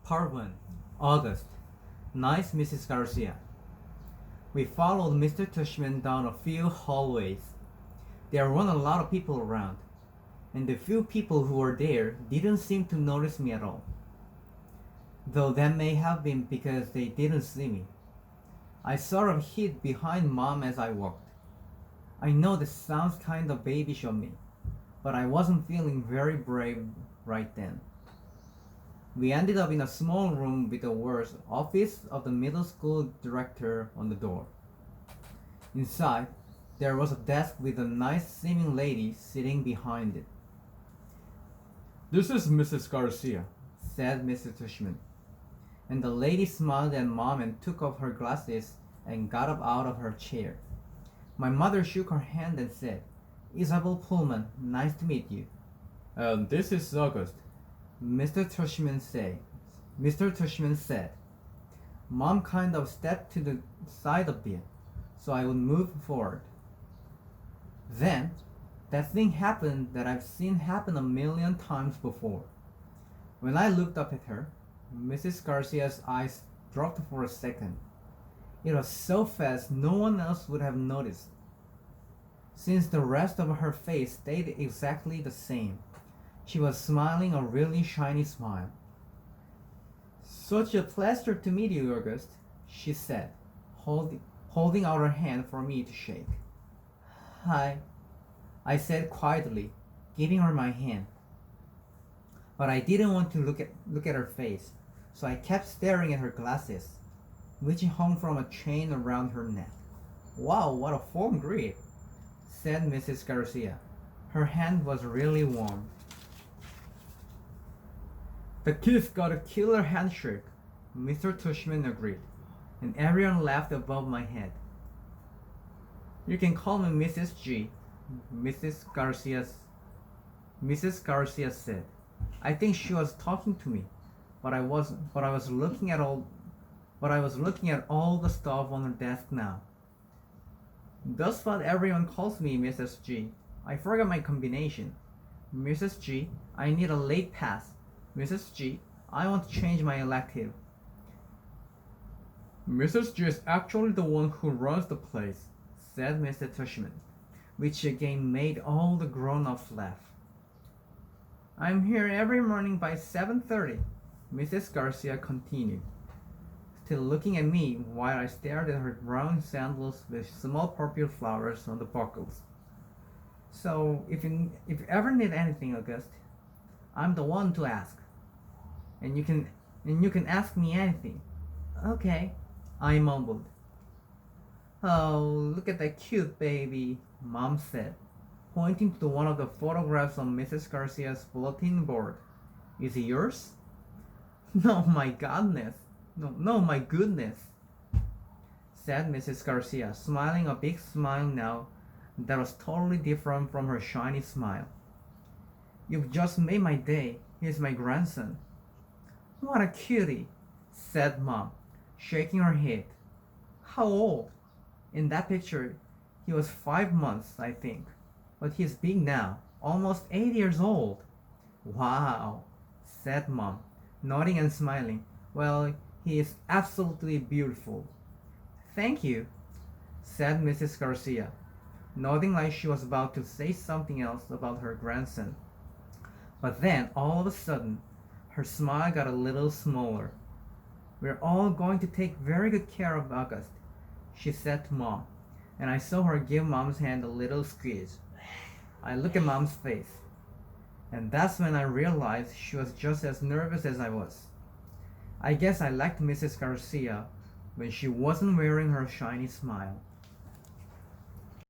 Part 1. August. Nice Mrs. Garcia. We followed Mr. Tushman down a few hallways. There weren't a lot of people around, and the few people who were there didn't seem to notice me at all. Though that may have been because they didn't see me. I sort of hid behind Mom as I walked. I know this sounds kind of babyish of me, but I wasn't feeling very brave right then. We ended up in a small room with the words "Office of the Middle School Director" on the door. Inside, there was a desk with a nice-seeming lady sitting behind it. "This is Mrs. Garcia," said Mr. Tushman. And the lady smiled at Mom and took off her glasses and got up out of her chair. My mother shook her hand and said, "Isabel Pullman, nice to meet you." "And this is August," Mr. Tushman said. Mom kind of stepped to the side a bit, so I would move forward. Then, that thing happened that I've seen happen a million times before. When I looked up at her, Mrs. Garcia's eyes dropped for a second. It was so fast no one else would have noticed, since the rest of her face stayed exactly the same. She was smiling a really shiny smile. "Such a pleasure to meet you, August," she said, holding out her hand for me to shake. "Hi," I said quietly, giving her my hand. But I didn't want to look at her face, so I kept staring at her glasses, which hung from a chain around her neck. "Wow, what a warm grip," said Mrs. Garcia. Her hand was really warm. "The kid's got a killer handshake," Mr. Tushman agreed, and everyone laughed above my head. "You can call me Mrs. G," Mrs. Garcia said. I think she was talking to me, but I was looking at all the stuff on her desk now. "That's what everyone calls me, Mrs. G. I forgot my combination. Mrs. G, I need a late pass. Mrs. G, I want to change my elective." "Mrs. G is actually the one who runs the place," said Mr. Tushman, which again made all the grown-ups laugh. "I'm here every morning by 7:30, Mrs. Garcia continued, still looking at me while I stared at her brown sandals with small purple flowers on the buckles. "So if you ever need anything, August, I'm the one to ask. And you can ask me anything." "Okay," I mumbled. "Oh, look at that cute baby," Mom said, pointing to one of the photographs on Mrs. Garcia's bulletin board. "Is it yours?" No, my goodness, said Mrs. Garcia, smiling a big smile now that was totally different from her shiny smile. "You've just made my day. He's my grandson." "What a cutie," said Mom, shaking her head. "How old?" "In that picture, he was 5 months, I think. But he's big now, almost 8 years old." "Wow," said Mom, nodding and smiling. "Well, he is absolutely beautiful." "Thank you," said Mrs. Garcia, nodding like she was about to say something else about her grandson. But then, all of a sudden, her smile got a little smaller. "We're all going to take very good care of August," she said to Mom, and I saw her give Mom's hand a little squeeze. I looked at Mom's face, and that's when I realized she was just as nervous as I was. I guess I liked Mrs. Garcia when she wasn't wearing her shiny smile.